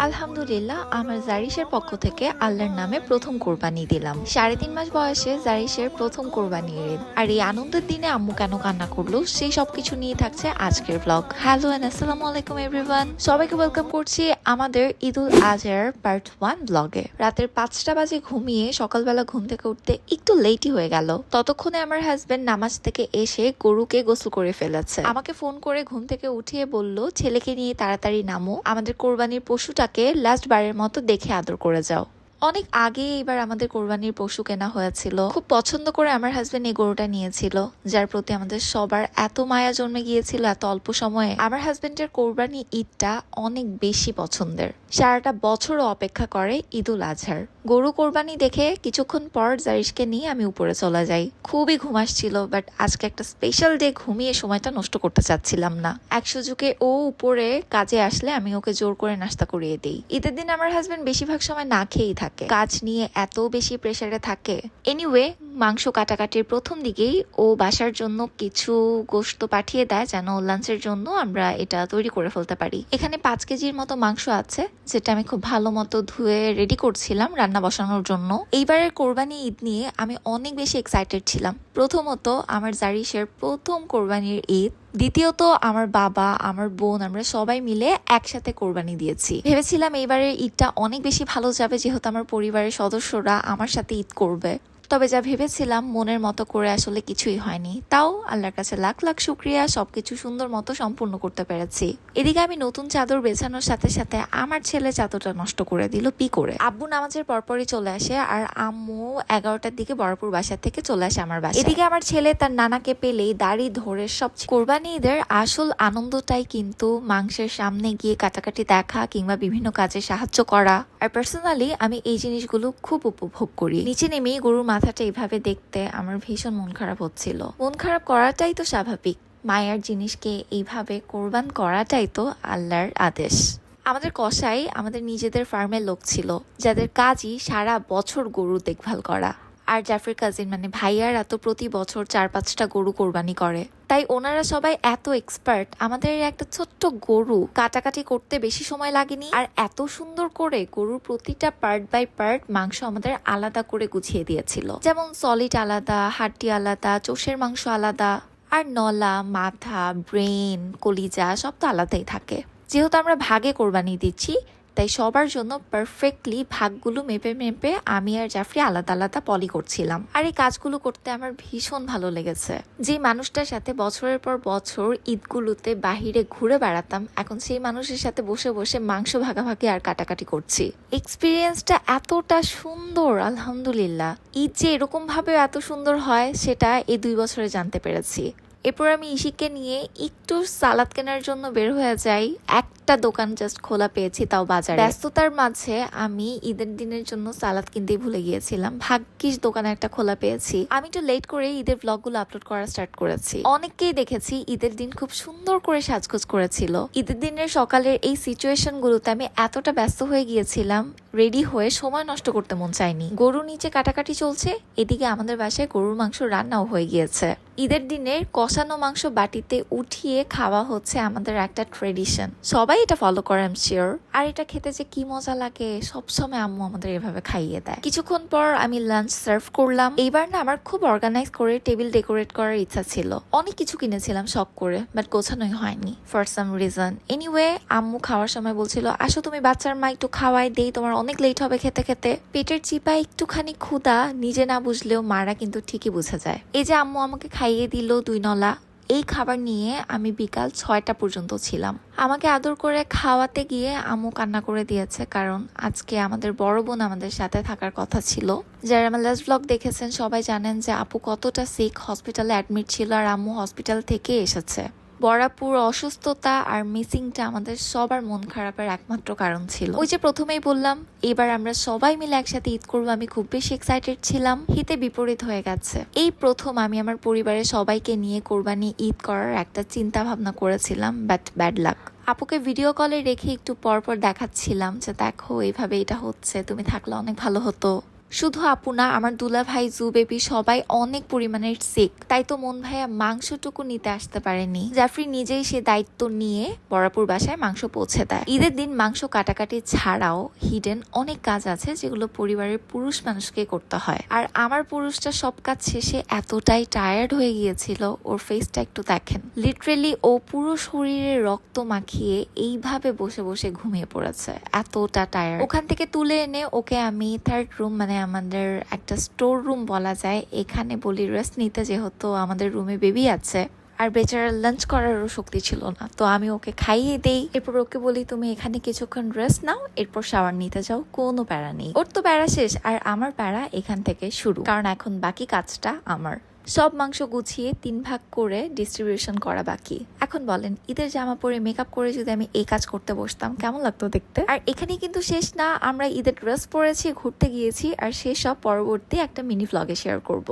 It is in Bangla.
আলহামদুলিল্লাহ আমার জারিসের পক্ষ থেকে আল্লাহর নামে প্রথম কোরবানি দিলাম। 3.5 মাস বয়সে জারিসের প্রথম কোরবানি ঈদ। আর এই আনন্দের দিনে আম্মু কেন কান্না করলো সেই সবকিছু নিয়ে থাকছে আজকের ব্লগ। হ্যালো এন্ড আসসালামু আলাইকুম এভরিওয়ান, সবাইকে ওয়েলকাম করছি আমাদের ঈদুল আজহার পার্ট 1 ব্লগে। রাতের 5টা বাজে ঘুমিয়ে সকালবেলা ঘুম থেকে উঠতে একটু লেটই হয়ে গেল। ততক্ষণে আমার হাজবেন্ড নামাজ থেকে এসে গরুকে গোসল করে ফেলেছে। আমাকে ফোন করে ঘুম থেকে উঠিয়ে বলল, ছেলেকে নিয়ে তাড়াতাড়ি নামো, আমাদের কোরবানির পশুটাকে লাস্ট বারের মতো দেখে আদর করে যাও। অনেক আগে এবার আমাদের কোরবানির পশু কেনা হয়েছিল। খুব পছন্দ করে আমার হাজবেন্ড এই গরুটা নিয়েছিল, যার প্রতি আমাদের সবার এত মায়া জন্মে গিয়েছিল এত অল্প সময়ে। আমার হাজবেন্ডের কোরবানি ঈদটা অনেক বেশি পছন্দের, সারাটা বছরও অপেক্ষা করে ঈদুল আজহার। গরু কোরবানি দেখে কিছুক্ষণ পর জারিশকে নিয়ে আমি উপরে চলে যাই। খুবই ঘুম আসছিল, বাট আজকে একটা স্পেশাল ডে, ঘুমিয়ে সময়টা নষ্ট করতে চাচ্ছিলাম না। এক সুযোগে ও উপরে কাজে আসলে আমি ওকে জোর করে নাস্তা করিয়ে দিই। ঈদের দিন আমার হাজবেন্ড বেশিরভাগ সময় না খেয়েই থাকে, কাজ নিয়ে এত বেশি প্রেসারে থাকে। এনিওয়ে, মাংস কাটাকাটির প্রথম দিকেই ও বাসার জন্য কিছু গোশত পাঠিয়ে দেয় যেন লাঞ্চের জন্য আমরা এটা তৈরি করে ফেলতে পারি। এখানে 5 কেজির মতো মাংস আছে, যেটা আমি খুব ভালো মতো ধুয়ে রেডি করছিলাম রান্না বসানোর জন্য। এইবারের কোরবানি ঈদ নিয়ে আমি অনেক বেশি এক্সাইটেড ছিলাম। প্রথমত আমার জারিশের প্রথম কোরবানির ঈদ, দ্বিতীয়ত আমার বাবা, আমার বোন, আমরা সবাই মিলে একসাথে কোরবানি দিয়েছি। ভেবেছিলাম এইবারের ঈদটা অনেক বেশি ভালো যাবে, যেহেতু আমার পরিবারের সদস্যরা আমার সাথে ঈদ করবে। তবে যা ভেবেছিলাম মনের মতো করে আসলে কিছুই হয়নি। তাও আল্লাহর কাছে লাখ লাখ শুক্রিয়া, সবকিছু সুন্দর মতো সম্পূর্ণ করতে পেরেছি। এদিকে আমি নতুন চাদর বেছানোর সাথে সাথে আমার ছেলে চাদরটা নষ্ট করে দিল পি করে। আব্বু নামাজের পরপরই চলে আসে, আর আম্মু 11টার দিকে বড়পুর বাসা থেকে চলে আসে আমার বাসায়। এদিকে আমার ছেলে তার নানাকে পেলেই দাড়ি ধরে সব। কোরবানি ঈদের আসল আনন্দটাই কিন্তু মাংসের সামনে গিয়ে কাটাকাটি দেখা কিংবা বিভিন্ন কাজে সাহায্য করা। আর পার্সোনালি আমি এই জিনিসগুলো খুব উপভোগ করি। নিচে নেমেই গরুর মাথাটা এইভাবে দেখতে আমার ভীষণ মন খারাপ হচ্ছিল। মন খারাপ করাটাই তো স্বাভাবিক, মায়ের জিনিসকে এইভাবে কোরবান করাটাই তো আল্লাহর আদেশ। আমাদের কসাই আমাদের নিজেদের ফার্মের লোক ছিল, যাদের কাজই সারা বছর গরু দেখভাল করা। আর জাফরের কাজিন মানে ভাইয়ারা তো প্রতি বছর 4-5টা গরু কোরবানি করে, তাই ওনারা সবাই এত এক্সপার্ট। আমাদের একটা ছোট্ট গরু কাটাকাটি করতে বেশি সময় লাগেনি, আর এত সুন্দর করে গরুর প্রতিটা পার্ট বাই পার্ট মাংস আমাদের আলাদা করে গুছিয়ে দিয়েছিল। যেমন সলিড আলাদা, হাড্ডি আলাদা, চোষের মাংস আলাদা, আর নলা, মাথা, ব্রেন, কলিজা সব তো আলাদাই থাকে। যেহেতু আমরা ভাগে কোরবানি দিচ্ছি, তাই সবার জন্য পারফেক্টলি ভাগগুলো মেপে মেপে আমি আর জাফরি আলাদা আলাদা পলি করছিলাম। আর এই কাজগুলো করতে আমার ভীষণ ভালো লেগেছে। যে মানুষটার সাথে বছরের পর বছর ঈদগুলোতে বাহিরে ঘুরে বেড়াতাম, এখন সেই মানুষের সাথে বসে বসে মাংস ভাগাভাগি আর কাটাকাটি করছি। এক্সপিরিয়েন্সটা এতটা সুন্দর, আলহামদুলিল্লাহ। ঈদ যে এরকম ভাবে এত সুন্দর হয় সেটা এই 2 বছরে জানতে পেরেছি। এরপর আমি ইশিককে নিয়ে একটু সালাদ কেনার জন্য বের হয়ে যাই। একটা দোকান জাস্ট খোলা পেয়েছি, তাও বাজারে। ব্যস্ততার মাঝে আমি ঈদের দিনের জন্য সালাদ কিনতেই ভুলে গিয়েছিলাম। ভাগ্যিস দোকানে একটা খোলা পেয়েছি। আমি একটু লেট করে ঈদের ব্লগগুলো আপলোড করা স্টার্ট করেছি। অনেককেই দেখেছি ঈদের দিন খুব সুন্দর করে সাজগোজ করেছিল। ঈদের দিনের সকালের এই সিচুয়েশন গুলোতে আমি এতটা ব্যস্ত হয়ে গিয়েছিলাম, রেডি হয়ে সময় নষ্ট করতে মন চায়নি। গরু নিচে কাটাকাটি চলছে, এদিকে আমাদের বাসায় গরুর মাংস রান্নাও হয়ে গিয়েছে। ঈদের দিনের কষানো মাংস বাটিতে উঠিয়ে খাওয়া হচ্ছে আমাদের একটা ট্রেডিশন। সবাই এটা ফলো করে, আই এম শিওর। আর এটা খেতে যে কি মজা লাগে, সবসময় আম্মু আমাদের এভাবে খাইয়ে দেয়। কিছুক্ষণ পর আমি লাঞ্চ সার্ভ করলাম। এইবার না আমার খুব অর্গানাইজ করে টেবিল ডেকোরেট করার ইচ্ছা ছিল। অনেক কিছু কিনেছিলাম শখ করে, বাট গোছানোই হয়নি ফর সাম রিজন। এনিওয়ে, আম্মু খাওয়ার সময় বলছিল, আসো তুমি বাচ্চার মা, একটু খাওয়াই দেই, তোমার অনেক লেট হবে খেতে খেতে। পেটের চিপায় একটুখানি ক্ষুধা নিজে না বুঝলেও মারা কিন্তু ঠিকই বোঝা যায়। এই যে আম্মু আমাকে খাইয়ে দিল 2 নলা। এই খাবার নিয়ে আমি বিকাল 6টা পর্যন্ত ছিলাম। আমাকে আদর করে খাওয়াতে গিয়ে আম্মু কান্না করে দিয়েছে, কারণ আজকে আমাদের বড় বোন আমাদের সাথে থাকার কথা ছিল। যারা আমার লাস্ট ব্লগ দেখেছেন সবাই জানেন যে আপু কতটা সিক, হসপিটালে অ্যাডমিট ছিল, আর আম্মু হসপিটাল থেকে এসেছে। বরাপুর অসুস্থতা আর মিসিংটা আমাদের সবার মন খারাপের একমাত্র কারণ ছিল। ওই যে প্রথমেই বললাম, এবার আমরা সবাই মিলে একসাথে ঈদ করবো, আমি খুব বেশি এক্সাইটেড ছিলাম। হিতে বিপরীত হয়ে গেছে। এই প্রথম আমি আমার পরিবারের সবাইকে নিয়ে কোরবানি ঈদ করার একটা চিন্তা ভাবনা করেছিলাম, বাট ব্যাড লাক। আপুকে ভিডিও কলে রেখে একটু পরপর দেখাচ্ছিলাম যে দেখো এইভাবে এটা হচ্ছে, তুমি থাকলে অনেক ভালো হতো। শুধু আপু না, আমার দুলা ভাই, জু বেবি সবাই অনেক পরিমাণের সিক, তাই তো মন ভাইয়া মাংসটুকু নিতে আসতে পারেনি। জাফরি নিজেই সে দায়িত্ব নিয়ে বরাপুর বাসায় মাংস পৌঁছে দেয়। ঈদের দিন মাংস কাটাকাটি ছাড়াও হিডেন অনেক কাজ আছে যেগুলো পরিবারের পুরুষ মানুষকে করতে হয়। আর আমার পুরুষটা সব কাজ শেষে এতটাই টায়ার্ড হয়ে গিয়েছিল, ওর ফেসটা একটু দেখেন, লিটারেলি ও পুরো শরীরে রক্ত মাখিয়ে এইভাবে বসে বসে ঘুমিয়ে পড়েছে, এতটা টায়ার্ড। ওখান থেকে তুলে এনে ওকে আমি থার্ড রুম, মানে আমাদের একটা স্টোর রুম বলা যায়, এখানে বলি রেস্ট নিতে, যেহেতু আমাদের রুমে বেবি আছে আর বেচারা লাঞ্চ করারও শক্তি ছিল না। তো আমি ওকে খাইয়ে দেই, এরপর ওকে বলি তুমি এখানে কিছুক্ষণ রেস্ট নাও, এরপর শাওয়ার নিতে যাও, কোনো প্যারা নেই। ওর তো প্যারা শেষ, আর আমার প্যারা এখান থেকে শুরু, কারণ এখন বাকি কাজটা আমার। সব মাংস গুছিয়ে 3 ভাগ করে ডিস্ট্রিবিউশন করা বাকি। এখন বলেন, ঈদের জামা পরে মেকআপ করে যদি আমি এই কাজ করতে বসতাম কেমন লাগতো দেখতে? আর এখানেই কিন্তু শেষ না, আমরা ঈদের ড্রেস পরেছি, ঘুরতে গিয়েছি, আর সেসব পরবর্তী একটা মিনি ভ্লগে শেয়ার করব।